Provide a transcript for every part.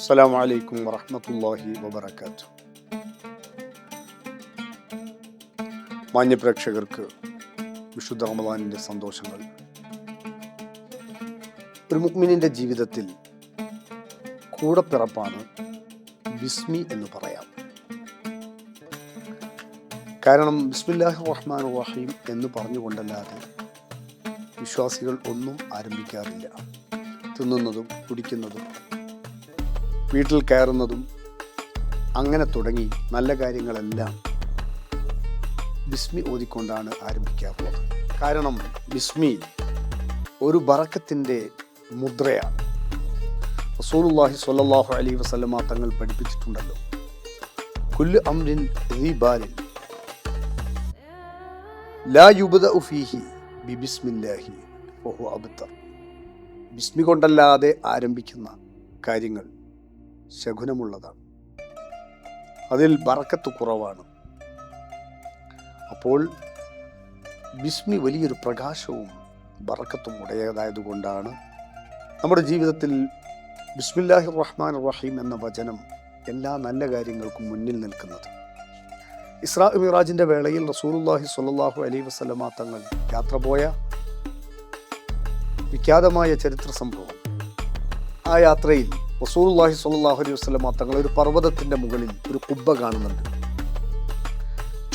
അസ്സലാമു അലൈക്കും വറഹ്മത്തുള്ളാഹി വബറകാതുഹു. മാന്യപ്രേക്ഷകർക്ക് വിശുദ്ധ റമദാനിൻ്റെ സന്തോഷങ്ങൾ. ഒരു മുഅ്മിനിൻ്റെ ജീവിതത്തിൽ കൂടപ്പിറപ്പാണ് ബിസ്മി എന്ന് പറയാം. കാരണം ബിസ്മില്ലാഹിർ റഹ്മാനിർ റഹീം എന്ന് പറഞ്ഞുകൊണ്ടല്ലാതെ വിശ്വാസികൾ ഒന്നും ആരംഭിക്കാറില്ല. തിന്നുന്നതും കുടിക്കുന്നതും വീട്ടിൽ കയറുന്നതും അങ്ങനെ തുടങ്ങി നല്ല കാര്യങ്ങളെല്ലാം ബിസ്മി ഓതിക്കൊണ്ടാണ് ആരംഭിക്കാറുള്ളത്. കാരണം ബിസ്മി ഒരു ബറക്കത്തിൻ്റെ മുദ്രയാണ്. റസൂലുള്ളാഹി സ്വല്ലല്ലാഹു അലൈഹി വസല്ലമ തങ്ങൾ പഠിപ്പിച്ചിട്ടുണ്ടല്ലോ, കുല്ലു അംരിൻ ദീ ബാലിൻ ലാ യുബ്ദഉ ഫീഹി ബിബിസ്മില്ലാഹി വഹുവ അബ്തർ. ബിസ്മി കൊണ്ടല്ലാതെ ആരംഭിക്കുന്ന കാര്യങ്ങൾ ശകുനമുള്ളതാണ്, അതിൽ ബറക്കത്ത് കുറവാണ്. അപ്പോൾ ബിസ്മി വലിയൊരു പ്രകാശവും ബറക്കത്തും ഉടയതായതുകൊണ്ടാണ് നമ്മുടെ ജീവിതത്തിൽ ബിസ്മില്ലാഹിർ റഹ്മാനിർ റഹീം എന്ന വചനം എല്ലാ നല്ല കാര്യങ്ങൾക്കും മുന്നിൽ നിൽക്കുന്നത്. ഇസ്രാ മിറാജിൻ്റെ വേളയിൽ റസൂലുള്ളാഹി സ്വല്ലല്ലാഹു അലൈഹി വസല്ലമ തങ്ങൾ യാത്ര പോയ വിഖ്യാതമായ ചരിത്ര സംഭവം. ആ യാത്രയിൽ റസൂലുള്ളാഹി സ്വല്ലല്ലാഹു അലൈഹി വസല്ലമ തങ്ങൾ ഒരു പർവ്വതത്തിൻ്റെ മുകളിൽ ഒരു കുബ്ബ കാണുന്നുണ്ട്.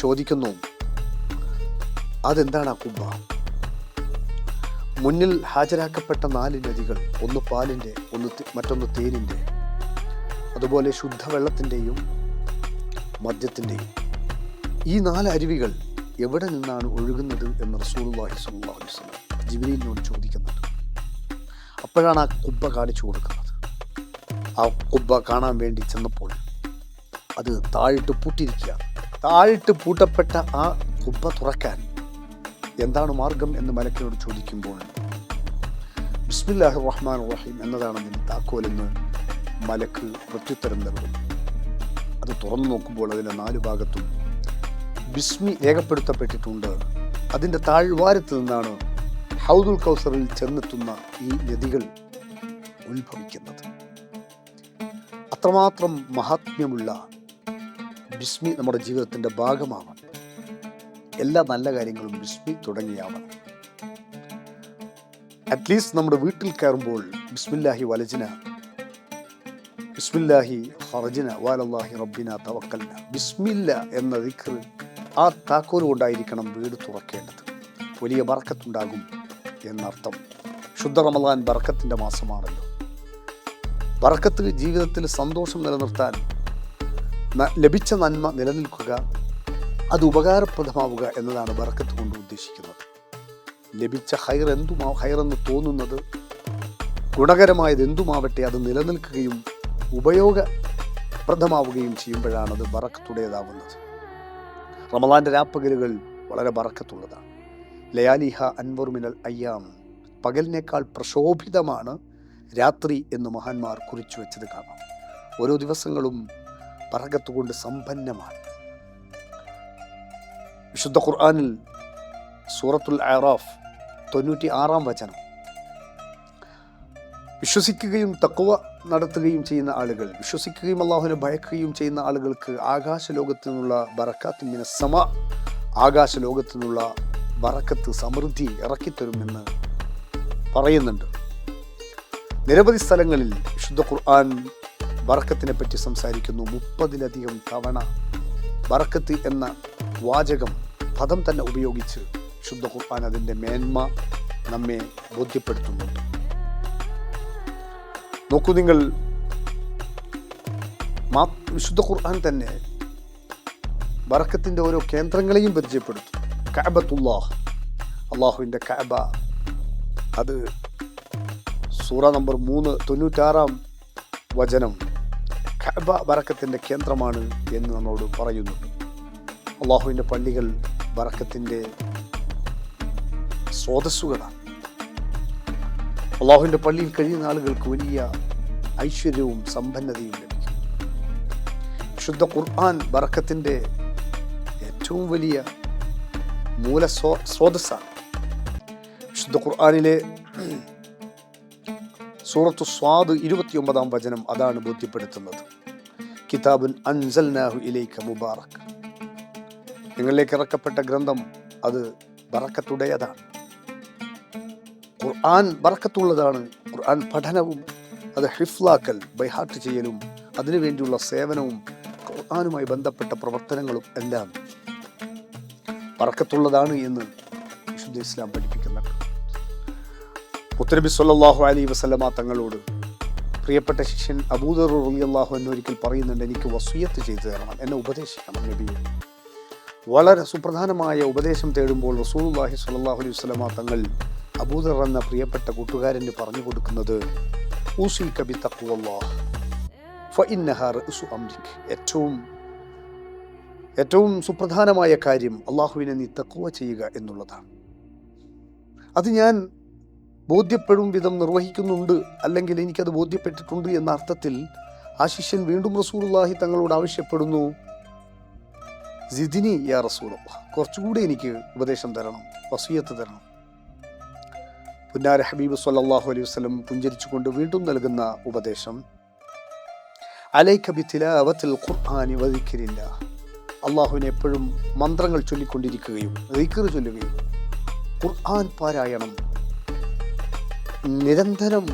ചോദിക്കുന്നു, അതെന്താണ് ആ കുബ്ബ? മുന്നിൽ ഹാജരാക്കപ്പെട്ട 4 നദികൾ, ഒന്ന് പാലിൻ്റെ, മറ്റൊന്ന് തേനിൻ്റെ, അതുപോലെ ശുദ്ധവെള്ളത്തിൻ്റെയും മദ്യത്തിൻ്റെയും. ഈ 4 അരുവികൾ എവിടെ നിന്നാണ് ഒഴുകുന്നത് എന്ന് റസൂലുള്ളാഹി സ്വല്ലല്ലാഹു അലൈഹി വസല്ലം ജിബ്രീലിനോട് ചോദിക്കുന്നുണ്ട്. അപ്പോഴാണ് ആ കുബ്ബ കാണിച്ചു കൊടുക്കുന്നത്. ആ കുബ്ബ കാണാൻ വേണ്ടി ചെന്നപ്പോൾ അത് താഴിട്ട് പൂട്ടിയിരിക്കുകയാണ്. താഴിട്ട് പൂട്ടപ്പെട്ട ആ കുബ്ബ തുറക്കാൻ എന്താണ് മാർഗം എന്ന് മലക്കിനോട് ചോദിക്കുമ്പോൾ ബിസ്മില്ലാഹിർ റഹ്മാനിർ റഹീം എന്നതാണ് അതിന് താക്കോലെന്ന് മലക്ക് പ്രത്യുത്തരം നൽകും. അത് തുറന്നു നോക്കുമ്പോൾ അതിൻ്റെ 4 ഭാഗത്തും ബിസ്മി രേഖപ്പെടുത്തപ്പെട്ടിട്ടുണ്ട്. അതിൻ്റെ താഴ്വാരത്ത് നിന്നാണ് ഹൗദുൽ കൗസറിൽ ചെന്നെത്തുന്ന ഈ നദികൾ ഉത്ഭവിക്കുന്നത്. അത്രമാത്രം മഹാത്മ്യമുള്ള ബിസ്മി നമ്മുടെ ജീവിതത്തിൻ്റെ ഭാഗമാവണം. എല്ലാ നല്ല കാര്യങ്ങളും ബിസ്മി തുടങ്ങിയാവണം. അറ്റ്ലീസ്റ്റ് നമ്മുടെ വീട്ടിൽ കയറുമ്പോൾ ബിസ്മില്ലാഹി വലജിന, ബിസ്മില്ലാഹി ഖറജ്ന വഅലല്ലാഹി റബ്ബിന തവക്കൽന. ബിസ്മില്ല എന്ന ദിക്ർ, ആ താക്കോൽ കൊണ്ടായിരിക്കണം വീട് തുറക്കേണ്ടത്. വലിയ ബറക്കത്തുണ്ടാകും എന്നർത്ഥം. ശുദ്ധ റമദാൻ ബറക്കത്തിൻ്റെ മാസമാണല്ലോ. ബറക്കത്ത് ജീവിതത്തിൽ സന്തോഷം നിലനിർത്താൻ, ലഭിച്ച നന്മ നിലനിൽക്കുക, അത് ഉപകാരപ്രദമാവുക എന്നതാണ് ബറക്കത്ത് കൊണ്ട് ഉദ്ദേശിക്കുന്നത്. ലഭിച്ച ഹൈറെന്ന് തോന്നുന്നത്, ഗുണകരമായത് എന്തുമാവട്ടെ, അത് നിലനിൽക്കുകയും ഉപയോഗപ്രദമാവുകയും ചെയ്യുമ്പോഴാണ് അത് ബറക്കത്തുടേതാവുന്നത്. റമദാൻ്റെ രാപ്പകലുകൾ വളരെ ബറക്കത്തുള്ളതാണ്. ലയാലിഹ അൻവർ മിനൽ അയ്യാം, പകലിനേക്കാൾ പ്രശോഭിതമാണ് രാത്രി എന്ന് മഹാന്മാർ കുറിച്ചു വെച്ചത് കാണാം. ഓരോ ദിവസങ്ങളും ബറക്കത്ത് കൊണ്ട് സമ്പന്നമാണ്. വിശുദ്ധ ഖുർആനിൽ സൂറത്തുൽ അറാഫ് 96-ാം വചനം, വിശ്വസിക്കുകയും തഖ്വ നടത്തുകയും ചെയ്യുന്ന ആളുകൾ, വിശ്വസിക്കുകയും അല്ലാഹുവിനെ ഭയക്കുകയും ചെയ്യുന്ന ആളുകൾക്ക് ആകാശലോകത്തു നിന്നുള്ള ബറക്കാത്ത് മിനസ് സമാ, ആകാശലോകത്തു നിന്നുള്ള ബറക്കത്ത്, സമൃദ്ധി ഇറക്കിത്തരുമെന്ന് പറയുന്നുണ്ട്. നിരവധി സ്ഥലങ്ങളിൽ വിശുദ്ധ ഖുർആൻ ബറക്കത്തിനെ പറ്റി സംസാരിക്കുന്നു. 30-ലധികം തവണ ബറക്കത്ത് എന്ന വാചകം, പദം തന്നെ ഉപയോഗിച്ച് വിശുദ്ധ ഖുർആൻ അതിൻ്റെ മേന്മ നമ്മെ ബോധ്യപ്പെടുത്തുന്നുണ്ട്. നോക്കൂ നിങ്ങൾ, വിശുദ്ധ ഖുർആൻ തന്നെ ബറക്കത്തിൻ്റെ ഓരോ കേന്ദ്രങ്ങളെയും പരിചയപ്പെടുത്തും. കഅബത്തുല്ലാഹ്, അള്ളാഹുവിൻ്റെ കഅബ, അത് സൂറ നമ്പർ 3 96-ാം വചനം കഅബ ബറക്കത്തിൻ്റെ കേന്ദ്രമാണ് എന്ന് നമ്മോട് പറയുന്നുണ്ട്. അള്ളാഹുവിൻ്റെ പള്ളികൾ ബറക്കത്തിൻ്റെ സ്രോതസ്സുകളാണ്. അള്ളാഹുവിൻ്റെ പള്ളിയിൽ കഴിയുന്ന ആളുകൾക്ക് വലിയ ഐശ്വര്യവും സമ്പന്നതയും ലഭിക്കും. വിശുദ്ധ ഖുർആൻ ബറക്കത്തിൻ്റെ ഏറ്റവും വലിയ സ്രോതസ്സാണ്. വിശുദ്ധ ഖുർആനിലെ സൂറത്തു സ്വാദ് 29 വചനം അതാണ് ബോധ്യപ്പെടുത്തുന്നത്. കിതാബുൻ അൻസൽനാഹു ഇലൈക മുബാറക്, നിങ്ങളിലേക്ക് ഇറക്കപ്പെട്ട ഗ്രന്ഥം അത് ബറക്കത്തുടേതാണ്. ഖുർആൻ ബറക്കത്തുള്ളതാണ്. ഖുർആൻ പഠനവും അത് ഹിഫ്ലാക്കൽ ബൈഹാർട്ട് ചെയ്യലും അതിനുവേണ്ടിയുള്ള സേവനവും ഖുർആനുമായി ബന്ധപ്പെട്ട പ്രവർത്തനങ്ങളും എല്ലാം ബറക്കത്തുള്ളതാണ് എന്ന് വിശുദ്ധ ഇസ്ലാം പഠിപ്പിക്കുന്നുണ്ട്. മുത്തനബി സ്വല്ലല്ലാഹു അലൈഹി വസല്ലമ തങ്ങളോട് പ്രിയപ്പെട്ട ശിഷ്യൻ അബൂദർ റളിയല്ലാഹു അൻഹു ഒരിക്കൽ പറയുന്നുണ്ട്, എനിക്ക് വസിയത്ത് ചെയ്തു തരണം, എന്നെ ഉപദേശിക്കണം നബിയെ. വളരെ സുപ്രധാനമായ ഉപദേശം തേടുമ്പോൾ റസൂലുള്ളാഹി സ്വല്ലല്ലാഹു അലൈഹി വസല്ലമ തങ്ങൾ അബൂദർ എന്ന പ്രിയപ്പെട്ട കൂട്ടുകാരന് പറഞ്ഞു കൊടുക്കുന്നത്, ഊസിക ബിത്തഖ്വല്ലാഹ് ഫഇന്നഹാ റഅ്സു അംരിക്, ഏറ്റവും സുപ്രധാനമായ കാര്യം അള്ളാഹുവിനെ നീ തഖ്വ ചെയ്യുക എന്നുള്ളതാണ്. അത് ഞാൻ ബോധ്യപ്പെടും വിധം നിർവഹിക്കുന്നുണ്ട്, അല്ലെങ്കിൽ എനിക്കത് ബോധ്യപ്പെട്ടിട്ടുണ്ട് എന്ന അർത്ഥത്തിൽ ആ ശിഷ്യൻ വീണ്ടും റസൂലുള്ളാഹി തങ്ങളോട് ആവശ്യപ്പെടുന്നു, സിദ്നി യാ റസൂലല്ലാഹ്, കുറച്ചുകൂടി എനിക്ക് ഉപദേശം തരണം, വസിയത്ത് തരണം. പുന്നാര ഹബീബ് സ്വല്ലല്ലാഹു അലൈഹി വസല്ലം പുഞ്ചരിച്ചുകൊണ്ട് വീണ്ടും നൽകുന്ന ഉപദേശം, അലൈക ബിതിലാവത്തിൽ ഖുർആനി വദിക്രില്ലാഹ്, അള്ളാഹുവിനെ എപ്പോഴും മന്ത്രങ്ങൾ ചൊല്ലിക്കൊണ്ടിരിക്കുകയും ദിക്ർ ചൊല്ലുകയും ഖുർആൻ പാരായണം നിരന്തരം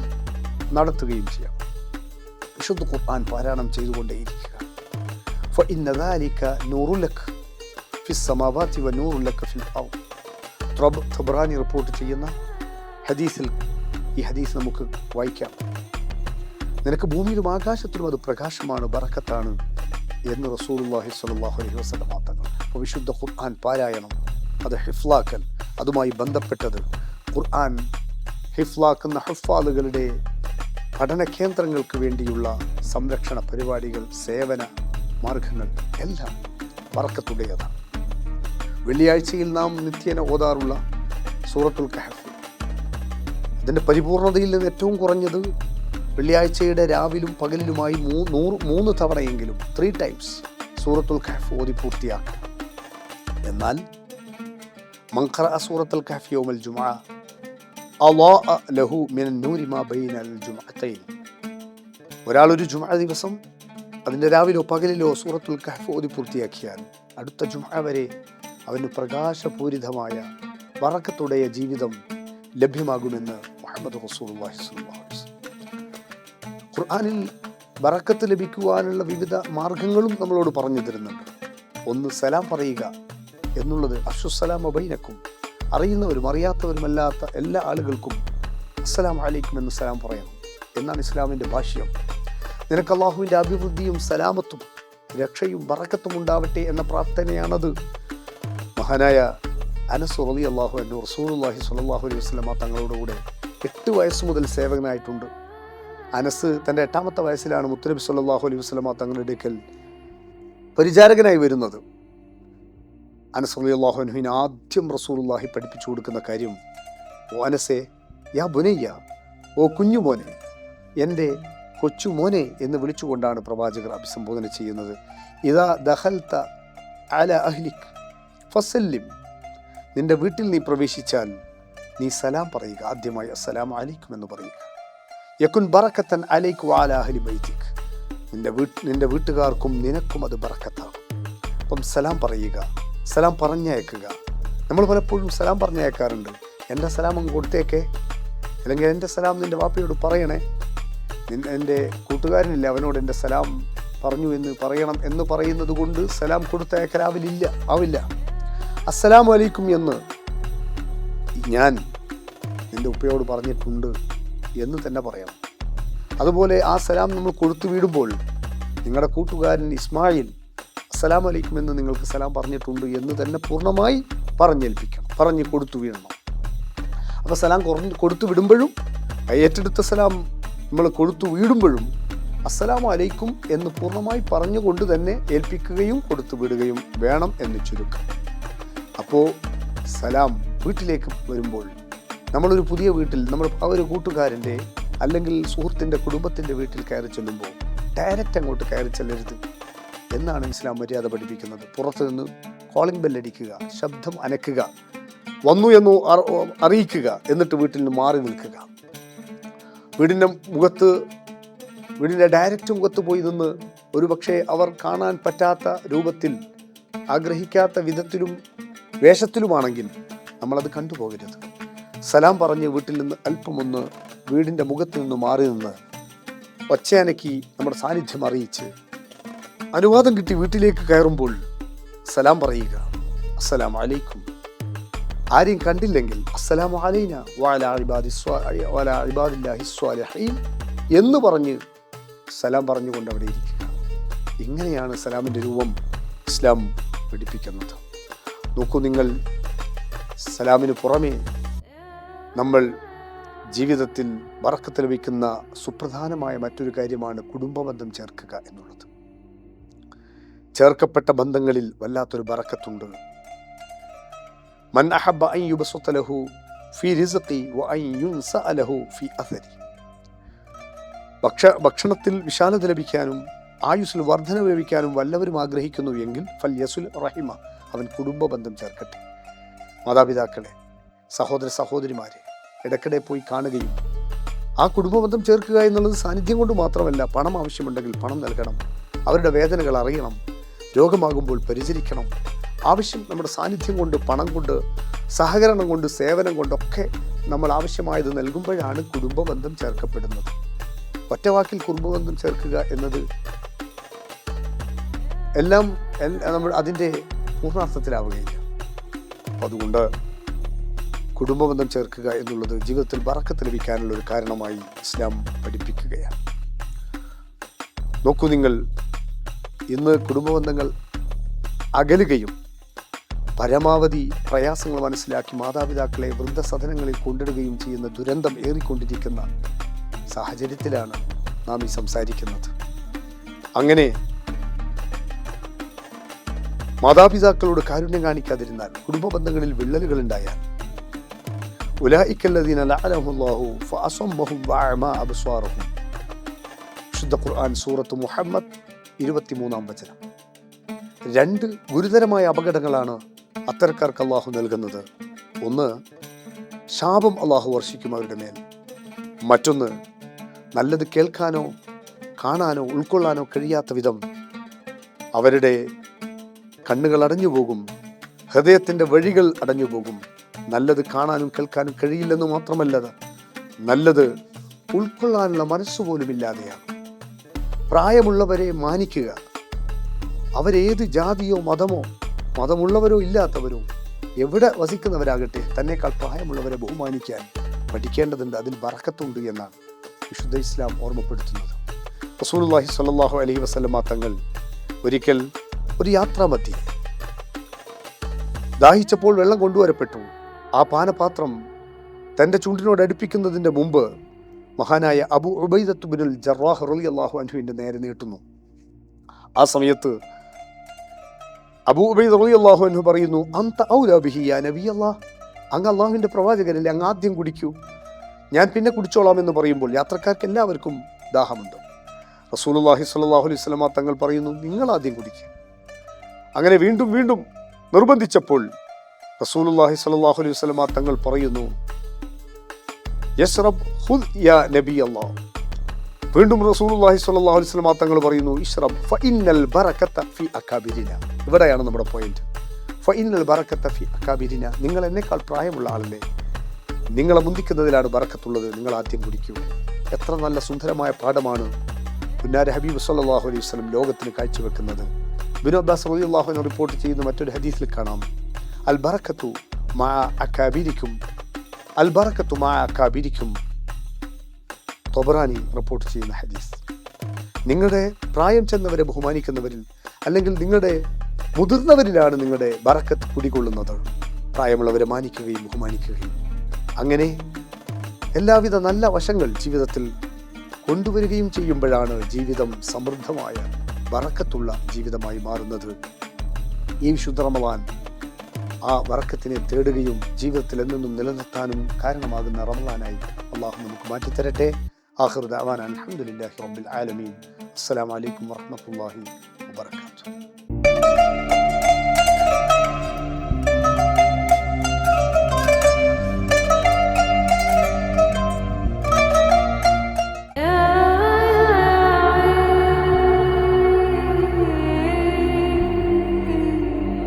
നടത്തുകയും ചെയ്യാം. വിശുദ്ധ ഖുർആൻ പാരായണം ചെയ്തുകൊണ്ടേയിരിക്കുക. ഫഇന്ന ദാലിക നൂറുൻ ലക ഫിസ് സമാവാതി വനൂറുൻ ലക ഫിൽ അർദ്. തബ്റാനി റിപ്പോർട്ട് ചെയ്യുന്ന ഹദീസിൽ ഈ ഹദീസ് നമുക്ക് വായിക്കാം. നിനക്ക് ഭൂമിയിലും ആകാശത്തിലും അത് പ്രകാശമാണ്, ബറക്കത്താണ് എന്ന് റസൂലുള്ളാഹി സ്വല്ലല്ലാഹു അലൈഹി വസല്ലം തങ്ങൾ. അപ്പോൾ വിശുദ്ധ ഖുർആൻ പാരായണം, അത് ഹിഫ്ലാക്കൽ, അതുമായി ബന്ധപ്പെട്ടത് ഖുർആൻ ഹിഫ്ലാക്കുന്ന ഹുഫാദുകളുടെ പഠന കേന്ദ്രങ്ങൾക്ക് വേണ്ടിയുള്ള സംരക്ഷണ പരിപാടികൾ, സേവന മാർഗങ്ങൾ എല്ലാം ബറക്കത്തുടേതാണ്. വെള്ളിയാഴ്ചയിൽ നാം നിത്യേന ഓതാറുള്ള സൂറത്തുൽ കഹഫ്, അതിൻ്റെ പരിപൂർണതയിൽ നിന്ന് ഏറ്റവും കുറഞ്ഞത് വെള്ളിയാഴ്ചയുടെ രാവിലും പകലിലുമായി 3 തവണയെങ്കിലും 3 ടൈംസ് സൂറത്തുൽ കഹഫ് ഓതി പൂർത്തിയാക്കും. എന്നാൽ മൻ ഖറഅ സൂറത്തുൽ കഹഫ് യൗമൽ ജുമുഅ അളാഅ ലഹു മിനൻ നൂരി മാ ബൈനൽ ജുമുഅത്തൈൻ, ഒരാൾ ഒരു ജുമുഅ ദിവസം അതിൻ്റെ രാവിലോ പകലിലോ സൂറത്തുൽ കഹഫ് ഓതി പൂർത്തിയാക്കിയാൽ അടുത്ത ജുമുഅ വരെ അവന് പ്രകാശപൂരിതമായ ബറക്കത്തുடைய ജീവിതം ലഭ്യമാകുമെന്ന് മുഹമ്മദ് റസൂലുള്ളാഹി സ്വല്ലല്ലാഹു അലൈഹി വസല്ലം. ഖുർആനിൽ ബറക്കത്ത് ലഭിക്കുവാനുള്ള വിവിധ മാർഗങ്ങളും നമ്മളോട് പറഞ്ഞു തരുന്നുണ്ട്. ഒന്ന്, സലാം പറയുക എന്നുള്ളത്. അഫ്ശുസ്സലാമ ബൈനക്കും, അറിയുന്നവരും അറിയാത്തവരുമല്ലാത്ത എല്ലാ ആളുകൾക്കും അസ്സലാമു അലൈക്കും എന്ന് സലാം പറയണം എന്നാണ് ഇസ്ലാമിൻ്റെ ഭാഷ്യം. നിനക്ക് അള്ളാഹുവിൻ്റെ അഭിവൃദ്ധിയും സലാമത്തും രക്ഷയും ബറക്കത്തും ഉണ്ടാവട്ടെ എന്ന പ്രാർത്ഥനയാണത്. മഹാനായ അനസ് റളിയല്ലാഹു അൻഹു റസൂലുള്ളാഹി സ്വല്ലല്ലാഹു അലൈഹി വസല്ലം തങ്ങളോടുകൂടെ 8 വയസ്സ് മുതൽ സേവകനായിട്ടുണ്ട്. അനസ് തൻ്റെ 8ാമത്തെ വയസ്സിലാണ് മുത്തുനബി സ്വല്ലല്ലാഹു അലൈഹി വസല്ലം തങ്ങളുടെ അടുക്കൽ പരിചാരകനായി വരുന്നത്. അനസ് റളിയല്ലാഹു അൻഹുവിന് ആദ്യം റസൂലുള്ളാഹി പഠിപ്പിച്ചു കൊടുക്കുന്ന കാര്യം, ഓ അനസേ, യാ ബുനയ്യ, ഓ കുഞ്ഞുമോനെ, എൻ്റെ കൊച്ചുമോനെ എന്ന് വിളിച്ചുകൊണ്ടാണ് പ്രവാചകർ അഭിസംബോധന ചെയ്യുന്നത്. ഇദാ ദഖൽത അല അഹ്ലിക് ഫസല്ലിം, നിന്റെ വീട്ടിൽ നീ പ്രവേശിച്ചാൽ നീ സലാം പറയുക. ആദ്യമായി അസ്സലാമു അലൈക്കും എന്ന് പറയുക. യകുൻ ബറക്കത്തൻ അലൈക വഅല അഹ്ലി ബൈതിക്, നിന്റെ വീട്ടുകാർക്കും നിനക്കും അത് ബറക്കത്താകും. അപ്പം സലാം പറയുക, സലാം പറഞ്ഞയക്കുക. നമ്മൾ പലപ്പോഴും സലാം പറഞ്ഞയക്കാറുണ്ട്. എൻ്റെ സലാം അങ്ങ് കൊടുത്തേക്കേ, അല്ലെങ്കിൽ എൻ്റെ സലാം നിൻ്റെ വാപ്പയോട് പറയണേ, എൻ്റെ കൂട്ടുകാരനില്ല അവനോട് എൻ്റെ സലാം പറഞ്ഞു എന്ന് പറയണം എന്ന് പറയുന്നത് കൊണ്ട് സലാം ആവില്ല. അസ്സലാമു അലൈക്കും എന്ന് ഞാൻ നിൻ്റെ ഉപ്പയോട് പറഞ്ഞിട്ടുണ്ട് എന്ന് തന്നെ പറയണം. അതുപോലെ ആ സലാം നമ്മൾ കൊടുത്തു വീടുമ്പോൾ നിങ്ങളുടെ കൂട്ടുകാരൻ ഇസ്മായിൽ അസ്സലാമു അലൈക്കും എന്ന് നിങ്ങൾക്ക് സലാം പറഞ്ഞിട്ടുണ്ട് എന്ന് തന്നെ പൂർണ്ണമായി പറഞ്ഞ് കൊടുത്തു വീഴണം. അപ്പോൾ സലാം കൊടുത്തു വിടുമ്പോഴും ഏറ്റെടുത്ത സലാം നമ്മൾ കൊടുത്തു വീടുമ്പോഴും അസ്സലാമു അലൈക്കും എന്ന് പൂർണ്ണമായി പറഞ്ഞുകൊണ്ട് തന്നെ ഏൽപ്പിക്കുകയും കൊടുത്തു വിടുകയും വേണം എന്ന് ചുരുക്കം. അപ്പോൾ സലാം വീട്ടിലേക്ക് വരുമ്പോൾ നമ്മളൊരു പുതിയ വീട്ടിൽ ആ ഒരു കൂട്ടുകാരൻ്റെ അല്ലെങ്കിൽ സുഹൃത്തിൻ്റെ കുടുംബത്തിൻ്റെ വീട്ടിൽ കയറി ചെല്ലുമ്പോൾ ഡയറക്റ്റ് അങ്ങോട്ട് കയറി ചെല്ലരുത് എന്നാണ് ഇസ്ലാം മര്യാദ പഠിപ്പിക്കുന്നത്. പുറത്തു നിന്ന് കോളിംഗ് ബെല്ലടിക്കുക, ശബ്ദം അനക്കുക, വന്നു എന്ന് അറിയിക്കുക, എന്നിട്ട് വീട്ടിൽ നിന്ന് മാറി നിൽക്കുക. വീടിൻ്റെ ഡയറക്റ്റ് മുഖത്ത് പോയി നിന്ന് ഒരുപക്ഷെ അവർ കാണാൻ പറ്റാത്ത രൂപത്തിൽ, ആഗ്രഹിക്കാത്ത വിധത്തിലും വേഷത്തിലുമാണെങ്കിൽ നമ്മളത് കണ്ടുപോകരുത്. സലാം പറഞ്ഞ് വീട്ടിൽ നിന്ന് അല്പമൊന്ന് വീടിൻ്റെ മുഖത്ത് നിന്ന് മാറി നിന്ന് ഒച്ചയനക്കി നമ്മുടെ സാന്നിധ്യം അറിയിച്ച് അനുവാദം കിട്ടി വീട്ടിലേക്ക് കയറുമ്പോൾ സലാം പറയുക, അസ്സലാമു അലൈക്കും. ആരെയും കണ്ടില്ലെങ്കിൽ അസ്സലാമു അലൈന വഅലാ ഇബാദില്ലാഹി സ്വാലിഹീൻ എന്ന് പറഞ്ഞ് സലാം പറഞ്ഞുകൊണ്ട് അവിടെ ഇരിക്കുക. ഇങ്ങനെയാണ് സലാമിൻ്റെ രൂപം ഇസ്ലാം പഠിപ്പിക്കുന്നത്. നോക്കൂ നിങ്ങൾ, സലാമിന് പുറമേ നമ്മൾ ജീവിതത്തിൽ ബറക്കത്ത് ലഭിക്കുന്ന സുപ്രധാനമായ മറ്റൊരു കാര്യമാണ് കുടുംബബന്ധം ചേർക്കുക എന്നുള്ളത്. ചേർക്കപ്പെട്ട ബന്ധങ്ങളിൽ വല്ലാത്തൊരു ബറക്കത്തുണ്ട്. മൻ അഹബ്ബ അൻ യുബ്സത ലഹു ഫീ റിസ്ഖി വ അൻ യുൻസഅ ലഹു ഫീ അഥരി. ഭക്ഷണത്തിൽ വിശാലത ലഭിക്കാനും ആയുസ്സിൽ വർധന ലഭിക്കാനും വല്ലവരും ആഗ്രഹിക്കുന്നു എങ്കിൽ ഫൽയസുൽ റഹിമ, അവൻ കുടുംബ ബന്ധം ചേർക്കട്ടെ. മാതാപിതാക്കളെ, സഹോദര സഹോദരിമാരെ ഇടയ്ക്കിടെ പോയി കാണുകയും ആ കുടുംബബന്ധം ചേർക്കുക എന്നുള്ളത് സാന്നിധ്യം കൊണ്ട് മാത്രമല്ല, പണം ആവശ്യമുണ്ടെങ്കിൽ പണം നൽകണം, അവരുടെ വേദനകൾ അറിയണം, രോഗമാകുമ്പോൾ പരിചരിക്കണം. ആവശ്യം നമ്മുടെ സാന്നിധ്യം കൊണ്ട്, പണം കൊണ്ട്, സഹകരണം കൊണ്ട്, സേവനം കൊണ്ടൊക്കെ നമ്മൾ ആവശ്യമായത് നൽകുമ്പോഴാണ് കുടുംബബന്ധം ചേർക്കപ്പെടുന്നത്. ഒറ്റവാക്കിൽ കുടുംബബന്ധം ചേർക്കുക എന്നത് എല്ലാം നമ്മൾ അതിൻ്റെ പൂർണ്ണാർത്ഥത്തിലാവുകയില്ല. അതുകൊണ്ട് കുടുംബബന്ധം ചേർക്കുക എന്നുള്ളത് ജീവിതത്തിൽ ബറക്കത്ത് ലഭിക്കാനുള്ള ഒരു കാരണമായി ഇസ്ലാം പഠിപ്പിക്കുകയാണ്. നോക്കൂ നിങ്ങൾ, ഇന്ന് കുടുംബബന്ധങ്ങൾ അകലുകയും പരമാവധി പ്രയാസങ്ങൾ മനസ്സിലാക്കി മാതാപിതാക്കളെ വൃദ്ധസദനങ്ങളിൽ കൊണ്ടിടുകയും ചെയ്യുന്ന ദുരന്തം ഏറിക്കൊണ്ടിരിക്കുന്ന സാഹചര്യത്തിലാണ് നാം ഈ സംസാരിക്കുന്നത്. അങ്ങനെ മാതാപിതാക്കളോട് കാരുണ്യം കാണിക്കാതിരുന്നാൽ, കുടുംബ ബന്ധങ്ങളിൽ വിള്ളലുകൾ ഉണ്ടായാൽ, ഉലൈകല്ലദീന ലഅനഹുല്ലാഹു ഫഅസമ്മഹും വഅമാ അബ്സ്വാറഹും. വിശുദ്ധ ഖുർആൻ സൂറത്ത് മുഹമ്മദ് 23-ാം വചനം. 2 ഗുരുതരമായ അപകടങ്ങളാണ് അത്തരക്കാർക്ക് അള്ളാഹു നൽകുന്നത്. ഒന്ന്, ശാപം അള്ളാഹു വർഷിക്കും അവരുടെ മേൽ. മറ്റൊന്ന്, നല്ലത് കേൾക്കാനോ കാണാനോ ഉൾക്കൊള്ളാനോ കഴിയാത്ത വിധം അവരുടെ കണ്ണുകൾ അടഞ്ഞുപോകും, ഹൃദയത്തിൻ്റെ വഴികൾ അടഞ്ഞുപോകും. നല്ലത് കാണാനും കേൾക്കാനും കഴിയില്ലെന്ന് മാത്രമല്ല, നല്ലത് ഉൾക്കൊള്ളാനുള്ള മനസ്സുപോലും ഇല്ലാതെയാണ്. പ്രായമുള്ളവരെ മാനിക്കുക. അവരേത് ജാതിയോ മതമുള്ളവരോ ഇല്ലാത്തവരോ എവിടെ വസിക്കുന്നവരാകട്ടെ, തന്നെക്കാൾ പ്രായമുള്ളവരെ ബഹുമാനിക്കാൻ പഠിക്കേണ്ടതുണ്ട്. അതിൽ ബറക്കത്തുണ്ട് എന്നാണ് വിശുദ്ധ ഇസ്ലാം ഓർമ്മപ്പെടുത്തുന്നത്. റസൂലുള്ളാഹി സ്വല്ലല്ലാഹു അലൈഹി വസല്ലമ തങ്ങൾ ഒരിക്കൽ ഒരു യാത്രാമധ്യേ ദാഹിച്ചപ്പോൾ വെള്ളം കൊണ്ടുവരപ്പെട്ടു. ആ പാനപാത്രം തൻ്റെ ചുണ്ടിനോട് അടുപ്പിക്കുന്നതിൻ്റെ മുമ്പ് മഹാനായ അബൂ ഉബൈദത്ത് ബിനുൽ ജറാഹ് റളിയല്ലാഹു അൻഹുവിൻ്റെ നേരെ നീട്ടുന്നു. ആ സമയത്ത് അബൂ ഉബൈദ റളിയല്ലാഹു അൻഹു പറയുന്നു, അൻത ഔലാ ബിഹി യാ നബിയല്ലാഹ്, അങ്ങ് അള്ളാഹുവിൻ്റെ പ്രവാചകരല്ലേ, അങ്ങ് ആദ്യം കുടിക്കൂ, ഞാൻ പിന്നെ കുടിച്ചോളാം എന്ന് പറയുമ്പോൾ യാത്രക്കാർക്ക് എല്ലാവർക്കും ദാഹമുണ്ട്. റസൂലുള്ളാഹി സ്വല്ലല്ലാഹു അലൈഹി വസല്ലമ തങ്ങൾ പറയുന്നു, നിങ്ങൾ ആദ്യം കുടിക്കുക. അങ്ങനെ വീണ്ടും വീണ്ടും നിർബന്ധിച്ചപ്പോൾ റസൂലുള്ളാഹി സ്വല്ലല്ലാഹു അലൈഹി വസല്ലമ തങ്ങൾ പറയുന്നു, യശ്റബ് ഖുദ് യാ നബിയല്ലാഹ്. വീണ്ടും റസൂലുള്ളാഹി സ്വല്ലല്ലാഹു അലൈഹി വസല്ലമ തങ്ങൾ പറയുന്നു, ഇശ്റബ് ഫഇന്നൽ ബറകത ഫി അകാബിരിന. ഇവിടെയാണ് നമ്മുടെ പോയിന്റ്. ഫഇന്നൽ ബറകത ഫി അകാബിരിന, നിങ്ങൾ എന്നെക്കാൾ പ്രായമുള്ള ആളല്ലേ, നിങ്ങളെ മുന്തിക്കുന്നതിലാണ് ബറക്കത്തുള്ളത്, നിങ്ങൾ ആദ്യം കുടിക്കൂ. എത്ര നല്ല സുന്ദരമായ പാഠമാണ് പുന്നാര ഹബീബ് സല്ലല്ലാഹു അലൈഹി വസല്ലം ലോകത്തിന് കാഴ്ചവെക്കുന്നത്. ഇബ്നു അബ്ബാസ് റളിയല്ലാഹു അൻഹു റിപ്പോർട്ട് ചെയ്യുന്ന മറ്റൊരു ഹദീസിൽ കാണാം, അൽ ബറകത്തു മഅ അകാബിരിക്കും, അൽ ബറകത്തു മഅ അകാബിരിക്കും. തൊബറാനി റിപ്പോർട്ട് ചെയ്യുന്ന ഹദീസ്. നിങ്ങളുടെ പ്രായം ചെന്നവരെ ബഹുമാനിക്കുന്നവരിൽ, അല്ലെങ്കിൽ നിങ്ങളുടെ മുതിർന്നവരിലാണ് നിങ്ങളുടെ ബറക്കത്ത് കുടികൊള്ളുന്നത്. പ്രായമുള്ളവരെ മാനിക്കുകയും ബഹുമാനിക്കുകയും അങ്ങനെ എല്ലാവിധ നല്ല വശങ്ങൾ ജീവിതത്തിൽ കൊണ്ടുവരികയും ചെയ്യുമ്പോഴാണ് ജീവിതം സമൃദ്ധമായ ബറക്കത്തുള്ള ജീവിതമായി മാറുന്നത്. ഈ വിശുദ്ധ റമളാൻ ആ ബറക്കത്തിനെ തേടുകയും ജീവിതത്തിൽ എന്നെന്നും നിലനിർത്താനും കാരണമാകുന്ന റമളാനായി അള്ളാഹു നമുക്ക് മാറ്റിത്തരട്ടെ. ആഖിറു ദഅവാന അൽഹംദുലില്ലാഹി റബ്ബിൽ ആലമീൻ. അസ്സലാമു അലൈക്കും വറഹ്മത്തുള്ളാഹി വബറകാതുഹു.